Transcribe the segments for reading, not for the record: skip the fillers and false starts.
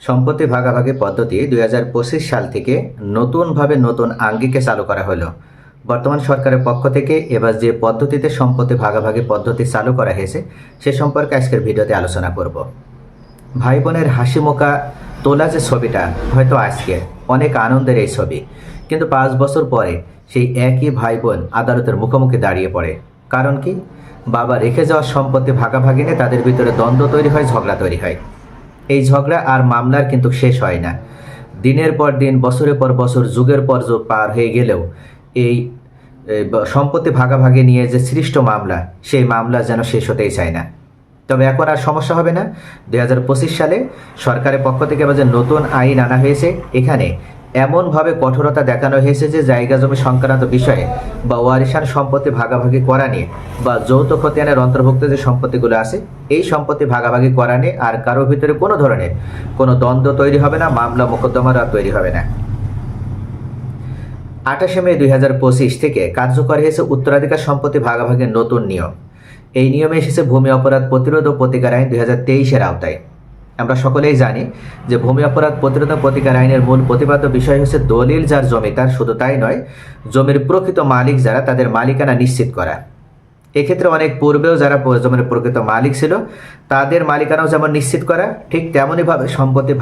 সম্পত্তি ভাগাভাগি পদ্ধতি 2025 সাল থেকে নতুনভাবে নতুন আঙ্গিকে চালু করা হলো। বর্তমান সরকারের পক্ষ থেকে এবার যে পদ্ধতিতে সম্পত্তি ভাগাভাগি পদ্ধতি চালু করা হয়েছে সে সম্পর্কে আজকের ভিডিওতে আলোচনা করব। ভাই বোনের হাসি মুখা তোলা যে ছবিটা হয়তো আজকে অনেক আনন্দের এই ছবি, কিন্তু 5 বছর পরে সেই একই ভাই বোন আদালতের মুখোমুখি দাঁড়িয়ে পড়ে। কারণ কি? বাবা রেখে যাওয়া সম্পত্তি ভাগাভাগি নিয়ে তাদের ভিতরে দ্বন্দ্ব তৈরি হয়, ঝগড়া তৈরি হয়। এই ঝগড়া আর মামলার কিন্তু শেষ হয় না। দিনের পর দিন, বছরের পর বছর, যুগের পর যুগ পার হয়ে গেলেও এই সম্পত্তি ভাগাভাগি নিয়ে যে সৃষ্ট মামলা, সেই মামলা যেন শেষ হতেই চায় না। তবে এখন আর সমস্যা হবে না। 2025 সালে সরকারের পক্ষ থেকে যে নতুন আইন আনা হয়েছে, এখানে এমনভাবে কঠোরতা দেখানো হয়েছে যে জায়গা জমি সংক্রান্ত বিষয়ে বা ওয়ারিশান সম্পত্তি ভাগাভাগি করা নিয়ে বা যৌথ খতিয়ানের অন্তর্ভুক্ত যে সম্পত্তিগুলো আছে, এই সম্পত্তি ভাগাভাগি করা নিয়ে আর কারোর ভিতরে কোনো ধরনের কোনো দ্বন্দ্ব তৈরি হবে না, মামলা মোকদ্দমার আর তৈরি হবে না। 28 মে 2025 থেকে কার্যকর হয়েছে উত্তরাধিকার সম্পত্তি ভাগাভাগির নতুন নিয়ম। এই নিয়মে এসেছে ভূমি অপরাধ প্রতিরোধ ও প্রতিকার আইন 2023-এর আওতায়। আমরা সকলেই জানি যে ভূমি অপরাধ প্রতিরোধ ও প্রতিকার আইনের মূল প্রতিপাদ্য বিষয় হচ্ছে দলিল যার জমি তার, শুধু তাই নয়, জমির প্রকৃত মালিক যারা তাদের মালিকানা নিশ্চিত করা। এক্ষেত্রে অনেক পূর্বেও যারা জমির প্রকৃত মালিক ছিল তাদের মালিকানাও যেমন নিশ্চিত করা, ঠিক তেমনইভাবে সম্পত্তি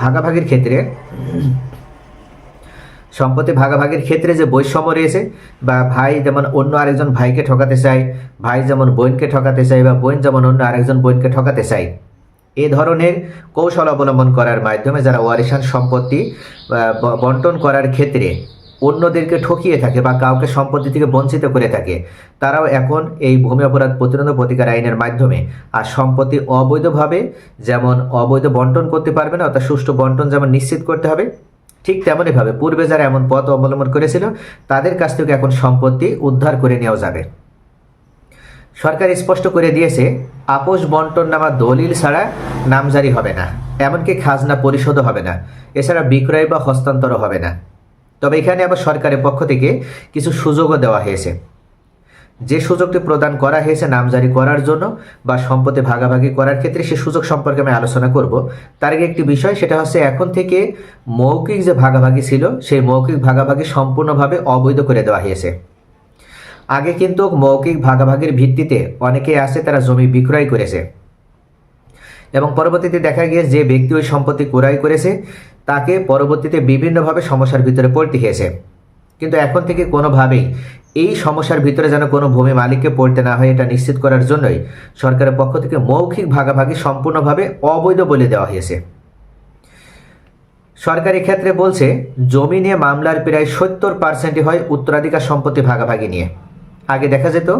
ভাগাভাগির ক্ষেত্রে যে বৈষম্য রয়েছে, বা ভাই যেমন অন্য আরেকজন ভাইকে ঠকাতে চায়, ভাই যেমন বোনকে ঠকাতে চায়, বা বোন যেমন অন্য আরেকজন বোনকে ঠকাতে চায়, এ ধরনের কৌশল অবলম্বন করার মাধ্যমে যারা ওয়ারিশান সম্পত্তি বন্টন করার ক্ষেত্রে অন্যদেরকে ঠকিয়ে থাকে বা কাউকে সম্পত্তি থেকে বঞ্চিত করে থাকে, তারাও এখন এই ভূমি অপরাধ প্রতিরোধ ও প্রতিকার আইনের মাধ্যমে আর সম্পত্তি অবৈধভাবে যেমন অবৈধ বন্টন করতে পারবে না, অর্থাৎ সুষ্ঠু বন্টন যেমন নিশ্চিত করতে হবে, ঠিক তেমনইভাবে পূর্বে যারা এমন পথ অবলম্বন করেছিল তাদের কাছ থেকে এখন সম্পত্তি উদ্ধার করে নেওয়া যাবে। সরকার স্পষ্ট করে দিয়েছে, আপোষ বন্টননামা দলিল ছাড়া নামজারি হবে না, এমনকি খাজনা পরিশোধও হবে না, এছাড়া বিক্রয় বা হস্তান্তরও হবে না। তবে এখানে আবার সরকারের পক্ষ থেকে কিছু সুযোগও দেওয়া হয়েছে। যে সুযোগটি প্রদান করা হয়েছে নামজারি করার জন্য বা সম্পত্তি ভাগাভাগি করার ক্ষেত্রে, সে সুযোগ সম্পর্কে আমি আলোচনা করব। তার আগে একটি বিষয়, সেটা হচ্ছে এখন থেকে মৌখিক যে ভাগাভাগি ছিল সেই মৌখিক ভাগাভাগি সম্পূর্ণভাবে অবৈধ করে দেওয়া হয়েছে। আগে কিন্তু মৌখিক ভাগাভাগির ভিত্তিতে অনেকেই আছে তারা জমি বিক্রয় করেছে এবং পরবর্তীতে দেখা গিয়ে যে ব্যক্তি ওই সম্পত্তি ক্রয় করেছে তাকে পরবর্তীতে বিভিন্নভাবে সমস্যার ভিতরে পড়তে হয়েছে। কিন্তু এখন থেকে কোনোভাবেই এই সমস্যার ভিতরে যেন কোনো ভূমি মালিককে পড়তে না হয়, এটা নিশ্চিত করার জন্যই সরকারের পক্ষ থেকে মৌখিক ভাগাভাগি সম্পূর্ণভাবে অবৈধ বলে দেওয়া হয়েছে। সরকারি ক্ষেত্রে বলছে, জমি নিয়ে মামলার প্রায় 70% হয় উত্তরাধিকার সম্পত্তি ভাগাভাগি নিয়ে। আগে দেখা যেত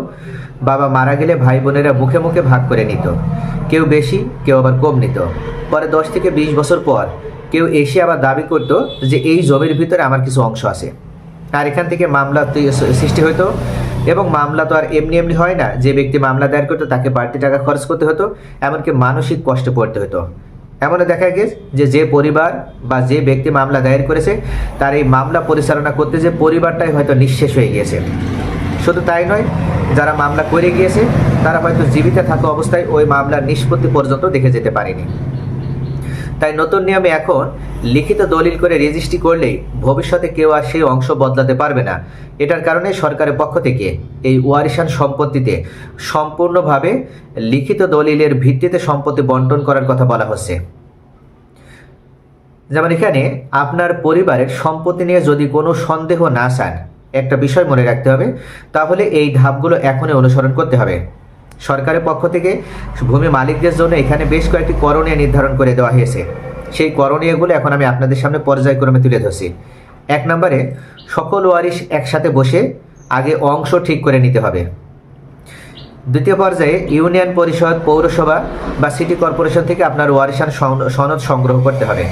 বাবা মারা গেলে ভাই বোনেরা মুখে মুখে ভাগ করে নিত, কেউ বেশি কেউ আবার কম নিত। পরে 10 থেকে 20 বছর পর কেউ এসে আবার দাবি করতো যে এই জমির ভিতরে আমার কিছু অংশ আছে, আর এখান থেকে মামলা সৃষ্টি হতো। এবং মামলা তো আর এমনি এমনি হয় না, যে ব্যক্তি মামলা দায়ের করতো তাকে বাড়তি টাকা খরচ করতে হতো, এমনকি মানসিক কষ্টে পড়তে হতো। এমনও দেখা গেছে যে পরিবার বা যে ব্যক্তি মামলা দায়ের করেছে তার এই মামলা পরিচালনা করতে যে পরিবারটাই হয়তো নিঃশেষ হয়ে গিয়েছে। শুধু তাই নয়, যারা মামলা করে গিয়েছে তারা হয়তো জীবিত থাকা অবস্থায় ওই মামলার নিষ্পত্তি পর্যন্ত দেখে যেতে পারেনি। তাই নতুন নিয়মে এখন লিখিত দলিল করে রেজিস্ট্রি করলেই ভবিষ্যতে কেউ আর সেই অংশ বদলাতে পারবে না। এটার কারণে সরকারের পক্ষ থেকে এই ওয়ারিশান সম্পত্তিতে সম্পূর্ণভাবে লিখিত দলিলের ভিত্তিতে সম্পত্তি বন্টন করার কথা বলা হচ্ছে। যেমন এখানে আপনার পরিবারের সম্পত্তি নিয়ে যদি কোনো সন্দেহ না চান, একটা বিষয় মনে রাখতে হবে, তাহলে এই ধাপগুলো এখনই অনুসরণ করতে হবে। সরকারের পক্ষ থেকে ভূমি মালিকদের জন্য এখানে বেশ কয়েকটি করণীয় নির্ধারণ করে দেওয়া হয়েছে। সেই করণীয়গুলো এখন আমি আপনাদের সামনে পর্যায়ক্রমে তুলে ধরছি। 1 নম্বরে, সকল ওয়ারিশ একসাথে বসে আগে অংশ ঠিক করে নিতে হবে। 2য় পর্যায়ে ইউনিয়ন পরিষদ, পৌরসভা বা সিটি কর্পোরেশন থেকে আপনার ওয়ারিশান সনদ সংগ্রহ করতে হবে।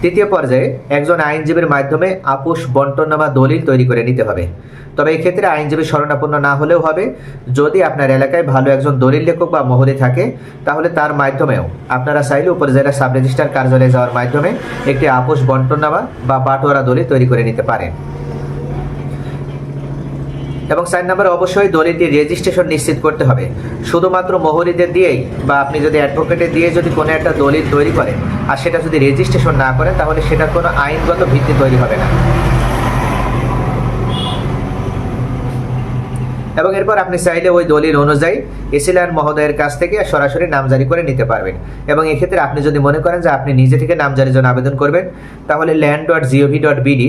3য় পর্যায়ে একজন আইনজীবীর মাধ্যমে আপোষ বন্টননামা দলিল তৈরি করে নিতে হবে। তবে এই ক্ষেত্রে আইনজীবী শরণাপন্ন না হলেও হবে। যদি আপনার এলাকায় ভালো একজন দলিল লেখক বা মোহরি থাকে তাহলে তার মাধ্যমেও আপনারা চাইলে উপজেলা সাব রেজিস্ট্রার কার্যালয়ে যাওয়ার মাধ্যমে একটি আপোষ বন্টননামা বা বাটোয়ারা দলিল তৈরি করে নিতে পারেন। এবং 4 নম্বরে অবশ্যই দলিলটির রেজিস্ট্রেশন নিশ্চিত করতে হবে। শুধুমাত্র মোহরিদের দিয়েই বা আপনি যদি অ্যাডভোকেটের দিয়ে যদি কোনো একটা দলিল তৈরি করেন আর সেটা যদি রেজিস্ট্রেশন না করেন তাহলে সেটার কোনো আইনগত ভিত্তি তৈরি হবে না। এবং এরপর আপনি চাইলে ওই দলিল অনুযায়ী এসিল্যান্ড মহোদয়ের কাছ থেকে সরাসরি নামজারি করে নিতে পারবেন। এবং এক্ষেত্রে আপনি যদি মনে করেন যে আপনি নিজে থেকে নামজারির জন্য আবেদন করবেন তাহলে land.gov.bd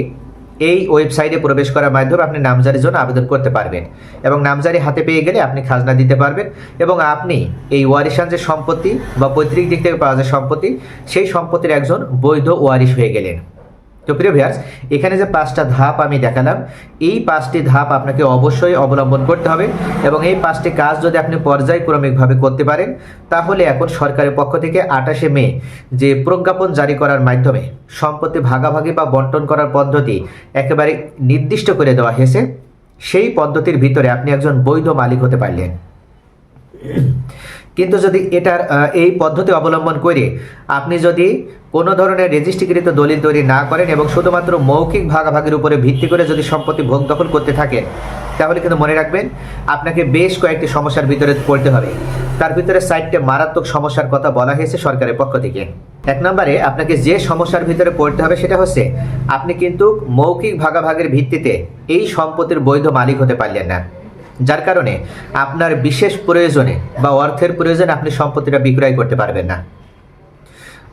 এই ওয়েবসাইটে প্রবেশ করার মাধ্যমে আপনি নামজারির জন্য আবেদন করতে পারবেন। এবং নামজারি হাতে পেয়ে গেলে আপনি খাজনা দিতে পারবেন এবং আপনি এই ওয়ারিশান যে সম্পত্তি বা পৈতৃক দিক থেকে পাওয়া যে সম্পত্তি সেই সম্পত্তির একজন বৈধ ওয়ারিশ হয়ে গেলেন। তো প্রিয় ভিউয়ার্স, এখানে যে 5টা ধাপ আমি দেখালাম এই 5টি ধাপ আপনাকে অবশ্যই অবলম্বন করতে হবে এবং এই 5টি কাজ যদি আপনি পর্যায়ক্রমিকভাবে করতে পারেন তাহলে এখন সরকারের পক্ষ থেকে 28শে মে যে প্রজ্ঞাপন জারি করার মাধ্যমে সম্পত্তি ভাগাভাগি বা বন্টন করার পদ্ধতি একেবারে নির্দিষ্ট করে দেওয়া হয়েছে, সেই পদ্ধতির ভিতরে আপনি একজন বৈধ মালিক হতে পারলেন। কিন্তু যদি এটার এই পদ্ধতি অবলম্বন করে আপনি যদি কোনো ধরনের রেজিস্ট্রিকৃত দলিল তৈরি না করেন এবং শুধুমাত্র মৌখিক ভাগাভাগির উপরে ভিত্তি করে যদি সম্পত্তি ভোগ দখল করতে থাকেন তাহলে কিন্তু মনে রাখবেন আপনাকে বেশ কয়েকটি সমস্যার ভিতরে পড়তে হবে। তার ভিতরে 4টে মারাত্মক সমস্যার কথা বলা হয়েছে সরকারের পক্ষ থেকে। 1 নম্বরে আপনাকে যে সমস্যার ভিতরে পড়তে হবে সেটা হচ্ছে আপনি কিন্তু মৌখিক ভাগাভাগির ভিত্তিতে এই সম্পত্তির বৈধ মালিক হতে পারলেন না, যার কারণে আপনার বিশেষ প্রয়োজনে বা অর্থের প্রয়োজনে আপনি সম্পত্তিটা বিক্রয় করতে পারবেন না।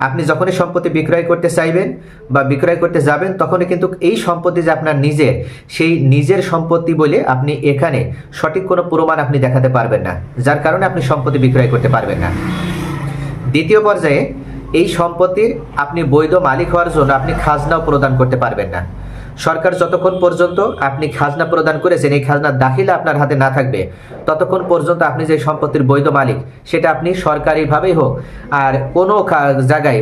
আপনি যখনই সম্পত্তি বিক্রয় করতে চাইবেন বা বিক্রয় করতে যাবেন তখনই কিন্তু এই সম্পত্তি যে আপনার নিজের, সেই নিজের সম্পত্তি বলে আপনি এখানে সঠিক কোনো প্রমাণ আপনি দেখাতে পারবেন না, যার কারণে আপনি সম্পত্তি বিক্রয় করতে পারবেন না। দ্বিতীয় পর্যায়ে এই সম্পত্তির আপনি বৈধ মালিক হওয়ার জন্য আপনি খাজনাও প্রদান করতে পারবেন না। সরকার যতক্ষণ পর্যন্ত আপনি খাজনা প্রদান করেছেন এই খাজনার দাখিলা আপনার হাতে না থাকবে ততক্ষণ পর্যন্ত আপনি যে সম্পত্তির বৈধ মালিক সেটা আপনি সরকারিভাবেই হোক আর কোনো জায়গায়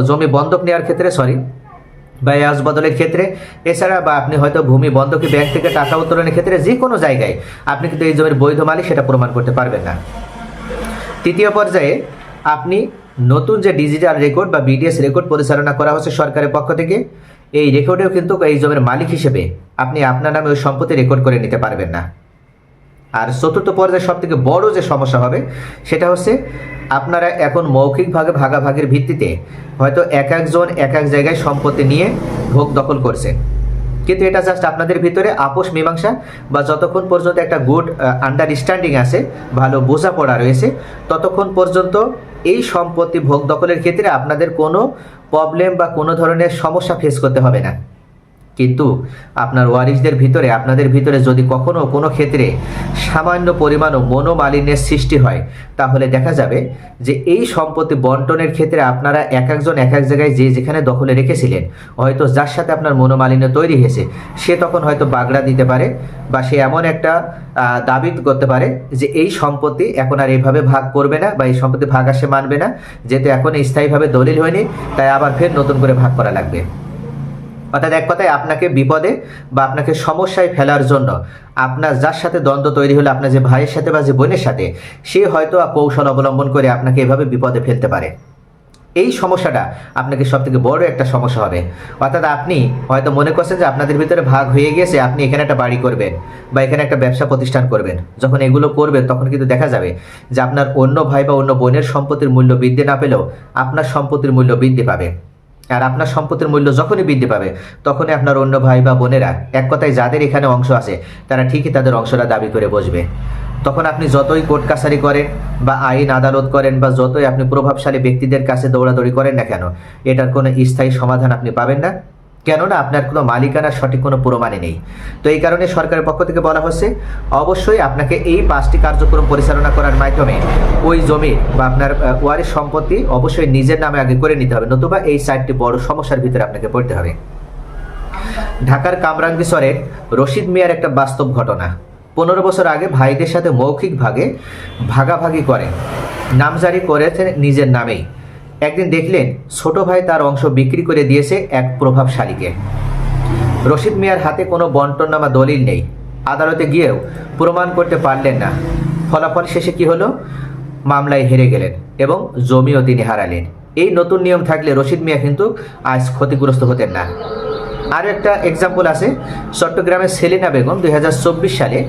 জমি বন্ধক নেওয়ার ক্ষেত্রে বা আজ বদলের ক্ষেত্রে এছাড়া বা আপনি হয়তো ভূমি বন্ধকি ব্যাংক থেকে টাকা উত্তোলনের ক্ষেত্রে যে কোনো জায়গায় আপনি কিন্তু এই জমির বৈধ মালিক সেটা প্রমাণ করতে পারবেন না। তৃতীয় পর্যায়ে আপনি নতুন যে ডিজিটাল রেকর্ড বা বিডিএস রেকর্ড পরিচালনা করা হচ্ছে সরকারের পক্ষ থেকে, এই রেকর্ডেও কিন্তু এই জমির মালিক হিসেবে আপনি আপনার নামে ওই সম্পত্তি রেকর্ড করে নিতে পারবেন না। আর চতুর্থ পর্যায়ে সবথেকে বড় যে সমস্যা হবে সেটা হচ্ছে আপনারা এখন মৌখিকভাবে ভাগাভাগির ভিত্তিতে হয়তো এক একজন এক এক জায়গায় সম্পত্তি নিয়ে ভোগ দখল করছেন, কিন্তু এটা জাস্ট আপনাদের ভিতরে আপোষ মীমাংসা বা যতক্ষণ পর্যন্ত একটা গুড আন্ডারস্ট্যান্ডিং আছে, ভালো বোঝাপড়া রয়েছে, ততক্ষণ পর্যন্ত এই সম্পত্তি ভোগ দখলের ক্ষেত্রে আপনাদের কোনো প্রবলেম বা কোনো ধরনের সমস্যা ফেস করতে হবে না। কিন্তু আপনার ওয়ারিশদের ভিতরে আপনাদের ভিতরে যদি কখনো কোনো ক্ষেত্রে সামান্য পরিমাণও মনোমালিন্যের সৃষ্টি হয় তাহলে দেখা যাবে যে এই সম্পত্তি বন্টনের ক্ষেত্রে আপনারা এক একজন এক এক জায়গায় যে যেখানে দখলে রেখেছিলেন হয়তো যার সাথে আপনার মনোমালিন্য তৈরি হয়েছে সে তখন হয়তো বাগড়া দিতে পারে বা সে এমন একটা দাবি করতে পারে যে এই সম্পত্তি এখন আর এইভাবে ভাগ করবে না বা এই সম্পত্তি ভাগ আসে মানবে না, যেহেতু এখন স্থায়ীভাবে দলিল হয়নি তাই আবার ফের নতুন করে ভাগ করা লাগবে। অর্থাৎ এক কথায় আপনাকে বিপদে বা আপনাকে সমস্যায় ফেলার জন্য আপনার যার সাথে দ্বন্দ্ব তৈরি হলো আপনার যে ভাইয়ের সাথে বা যে বোনের সাথে, সে হয়তো কৌশল অবলম্বন করে আপনাকে এভাবে বিপদে ফেলতে পারে। এই সমস্যাটা আপনাকে সবথেকে বড় একটা সমস্যা হবে। অর্থাৎ আপনি হয়তো মনে করছেন যে আপনাদের ভিতরে ভাগ হয়ে গেছে, আপনি এখানে একটা বাড়ি করবেন বা এখানে একটা ব্যবসা প্রতিষ্ঠান করবেন। যখন এগুলো করবেন তখন কিন্তু দেখা যাবে যে আপনার অন্য ভাই বা অন্য বোনের সম্পত্তির মূল্য বৃদ্ধি না পেলেও আপনার সম্পত্তির মূল্য বৃদ্ধি পাবে। আর আপনার সম্পত্তির মূল্য যখনই বৃদ্ধি পাবে তখনই আপনার অন্য ভাই বা বোনেরা, এক কথায় যাদের এখানে অংশ আছে, তারা ঠিকই তাদের অংশটা দাবি করে বসবে। তখন আপনি যতই কোর্ট কাছারি করেন বা আইন আদালত করেন বা যতই আপনি প্রভাবশালী ব্যক্তিদের কাছে দৌড়াদৌড়ি করেন না কেন, এটার কোনো স্থায়ী সমাধান আপনি পাবেন না, কেননা আপনার কোনো মালিকানার সঠিক কোনো প্রমাণই নেই। তো এই কারণে সরকারের পক্ষ থেকে বলা হচ্ছে অবশ্যই আপনাকে এই 5টি কার্যক্রম পরিচালনা করার মাধ্যমে ওই জমির বা আপনার ওয়ারিশ সম্পত্তি অবশ্যই নিজের নামে আগে করে নিতে হবে, নতুবা এই 4টি বড় সমস্যার ভিতরে আপনাকে পড়তে হবে। ঢাকার কামরাঙ্গীরচরের রশিদ মিয়ার একটা বাস্তব ঘটনা। 15 বছর আগে ভাইদের সাথে মৌখিকভাবে ভাগাভাগি করে নামজারি করেছেন নিজের নামেই। একদিন দেখলেন ছোট ভাই তার অংশ বিক্রি করে দিয়েছে এক প্রভাবশালীকে। রশিদ মিয়ার হাতে কোনো বন্টননামা দলিল নেই, আদালতে গিয়েও প্রমাণ করতে পারলেন না। ফলাফল শেষে কি হলো? মামলায় হেরে গেলেন এবং জমিও তিনি হারালেন। এই নতুন নিয়ম থাকলে রশিদ মিয়া কিন্তু আজ ক্ষতিগ্রস্ত হতেন না। আরও একটা এক্সাম্পল আছে, চট্টগ্রামের সেলিনা বেগম 2024 সালে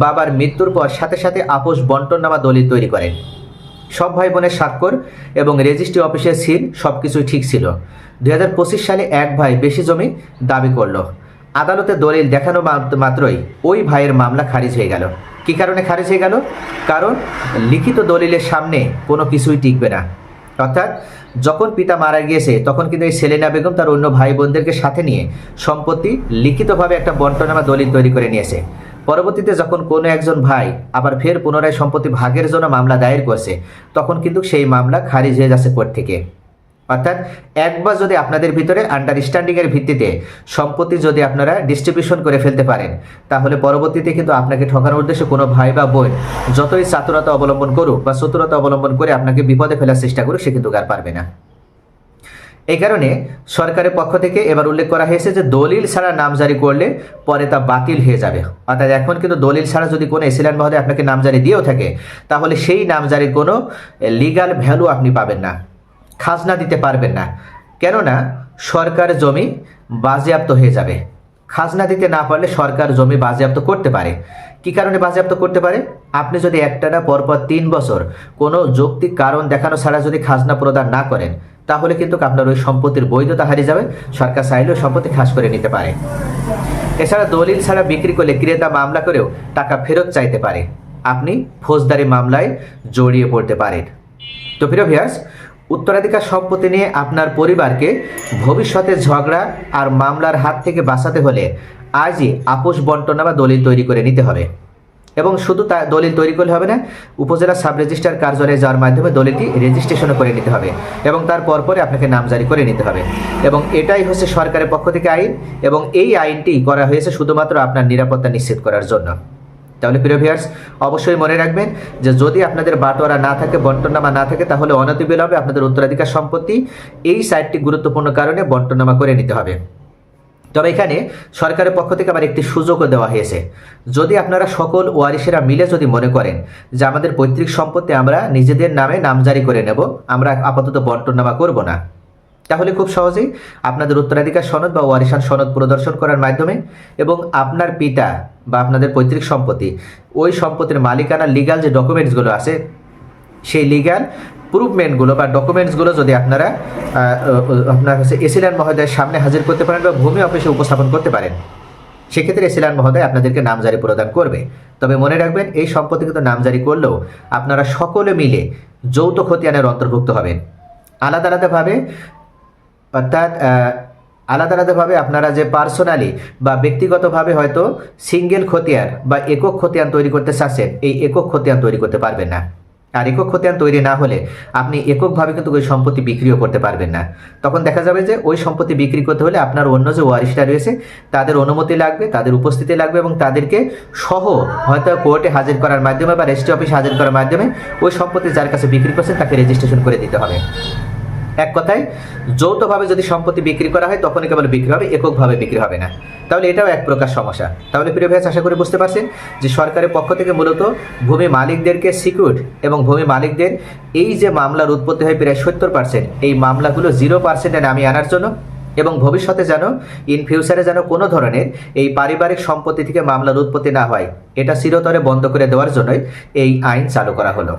বাবার মৃত্যুর পর সাথে সাথে আপোষ বন্টননামা দলিল তৈরি করেন। সব ভাই বোনের স্বাক্ষর এবং রেজিস্ট্রি অফিসের সিল সব কিছুই ঠিক ছিল। 2025 সালে এক ভাই বেশি জমি দাবি করলো। আদালতে দলিল দেখানো মাত্রই ওই ভাইয়ের মামলা খারিজ হয়ে গেল। কী কারণে খারিজ হয়ে গেল? কারণ লিখিত দলিলের সামনে কোনো কিছুই টিকবে না। অর্থাৎ যখন পিতা মারা গিয়েছে তখন কিন্তু এই সেলিনা বেগম তার অন্য ভাই বোনদেরকে সাথে নিয়ে সম্পত্তি লিখিতভাবে একটা বন্টনামা দলিল তৈরি করে নিয়েছে। পরবর্তীতে যখন কোনো একজন ভাই আবার ফের পুনরায় সম্পত্তি ভাগের জন্য মামলা দায়ের করছে, তখন কিন্তু সেই মামলা খারিজ হয়ে যাচ্ছে কোর্ট থেকে। অর্থাৎ একবার যদি আপনাদের ভিতরে আন্ডারস্ট্যান্ডিংয়ের ভিত্তিতে সম্পত্তি যদি আপনারা ডিস্ট্রিবিউশন করে ফেলতে পারেন, তাহলে পরবর্তীতে কিন্তু আপনাকে ঠকানোর উদ্দেশ্যে কোনো ভাই বা বোন যতই চাতুরতা অবলম্বন করুক বা চতুরতা অবলম্বন করে আপনাকে বিপদে ফেলার চেষ্টা করুক, সে কিন্তু আর পারবে না। এই কারণে সরকারের পক্ষ থেকে এবার উল্লেখ করা হয়েছে যে দলিল ছাড়া নামজারি করলে পরে তা বাতিল হয়ে যাবে। অর্থাৎ এখন কিন্তু দলিল ছাড়া যদি কোনো এসিল্যান মহোদয় আপনাকে নামজারি দিয়েও থাকে, তাহলে সেই নামজারির কোনো লিগাল ভ্যালু আপনি পাবেন না, খাজনা দিতে পারবেন না। কেননা সরকার জমি বাজেয়াপ্ত হয়ে যাবে। খাজনা দিতে না পারলে সরকার জমি বাজেয়াপ্ত করতে পারে। কি কারণে বাজেয়াপ্ত করতে পারে? আপনি যদি একটানা পরপর 3 বছর কোনো যৌক্তিক কারণ দেখানো ছাড়া যদি খাজনা প্রদান না করেন, তাহলে কিন্তু আপনার ওই সম্পত্তির বৈধতা হারিয়ে যাবে। সরকার চাইলেও সম্পত্তি খাস করে নিতে পারে। এছাড়া দলিল ছাড়া বিক্রি করলে ক্রেতা মামলা করেও টাকা ফেরত চাইতে পারে। আপনি ফৌজদারি মামলায় জড়িয়ে পড়তে পারেন। তো প্রিয় ভিউয়ার্স, উত্তরাধিকার সম্পত্তি নিয়ে আপনার পরিবারকে ভবিষ্যতে ঝগড়া আর মামলার হাত থেকে বাঁচাতে হলে আজই আপোষ বন্টনামা দলিল তৈরি করে নিতে হবে। এবং শুধু তা দলিল তৈরি করলে হবে না, উপজেলা সাব রেজিস্ট্রার কার্যালয়ে যাওয়ার মাধ্যমে দলিলটি রেজিস্ট্রেশনও করে নিতে হবে এবং তারপর পরে আপনাকে নামজারি করে নিতে হবে। এবং এটাই হচ্ছে সরকারের পক্ষ থেকে আইন, এবং এই আইনটি করা হয়েছে শুধুমাত্র আপনার নিরাপত্তা নিশ্চিত করার জন্য। তাহলে প্রিয় ভিউয়ার্স, অবশ্যই মনে রাখবেন যে যদি আপনাদের বাটোয়ারা না থাকে, বন্টননামা না থাকে, তাহলে অনতিবিলম্বে আপনাদের উত্তরাধিকার সম্পত্তি এই 4টি গুরুত্বপূর্ণ কারণে বন্টননামা করে নিতে হবে। তবে এখানে সরকারের পক্ষ থেকে আবার একটি সুযোগও দেওয়া হয়েছে। যদি আপনারা সকল ওয়ারিশেরা মিলে যদি মনে করেন যে আমাদের পৈতৃক সম্পত্তি আমরা নিজেদের নামে নামজারি করে নেব, আমরা আপাতত বন্টননামা করব না, তাহলে খুব সহজেই আপনাদের উত্তরাধিকার সনদ বা ওয়ারিশান সনদ প্রদর্শন করার মাধ্যমে এবং আপনার পিতা বা আপনাদের পৈতৃক সম্পত্তি, ওই সম্পত্তির মালিকানা লিগাল যে ডকুমেন্টসগুলো আছে, সেই লিগাল প্রুভমেন্টগুলো বা ডকুমেন্টসগুলো যদি আপনারা আপনার হচ্ছে এসিল্যান মহোদয়ের সামনে হাজির করতে পারেন বা ভূমি অফিসে উপস্থাপন করতে পারেন, সেক্ষেত্রে এসিল্যান মহোদয় আপনাদেরকে নামজারি প্রদান করবে। তবে মনে রাখবেন, এই সম্পত্তি কিন্তু নামজারি করলেও আপনারা সকলে মিলে যৌথ খতিয়ানের অন্তর্ভুক্ত হবেন। আলাদা আলাদাভাবে, অর্থাৎ আলাদা আলাদাভাবে আপনারা যে পার্সোনালি বা ব্যক্তিগতভাবে হয়তো সিঙ্গেল খতিয়ান বা একক খতিয়ান তৈরি করতে চাচ্ছেন, এই একক খতিয়ান তৈরি করতে পারবেন না। আর একক খতিয়ান তৈরি না হলে আপনি এককভাবে কিন্তু ওই সম্পত্তি বিক্রিও করতে পারবেন না। তখন দেখা যাবে যে ওই সম্পত্তি বিক্রি করতে হলে আপনার অন্য যে ওয়ারিশরা রয়েছে তাদের অনুমতি লাগবে, তাদের উপস্থিতি লাগবে, এবং তাদেরকে সহ হয়তো কোর্টে হাজির করার মাধ্যমে বা রেজিস্ট্রি অফিসে হাজির করার মাধ্যমে ওই সম্পত্তি যার কাছে বিক্রি করছেন তাকে রেজিস্ট্রেশন করে দিতে হবে। এক কথায়, যৌথভাবে যদি সম্পত্তি বিক্রি করা হয় তখনই কেবল বিক্রি হবে, এককভাবে বিক্রি হবে না। তাহলে এটাও এক প্রকার সমস্যা। তাহলে প্রিয় ভাই, আশা করি বুঝতে পারছেন যে সরকারের পক্ষ থেকে মূলত ভূমি মালিকদেরকে সিকিউর এবং ভূমি মালিকদের এই যে মামলার উৎপত্তি হয় প্রায় 70%, এই মামলাগুলো 0%-এ নামিয়ে আনার জন্য এবং ভবিষ্যতে যেন ইন ফিউচারে যেন কোনো ধরনের এই পারিবারিক সম্পত্তি থেকে মামলার উৎপত্তি না হয়, এটা চিরতরে বন্ধ করে দেওয়ার জন্যই এই আইন চালু করা হলো।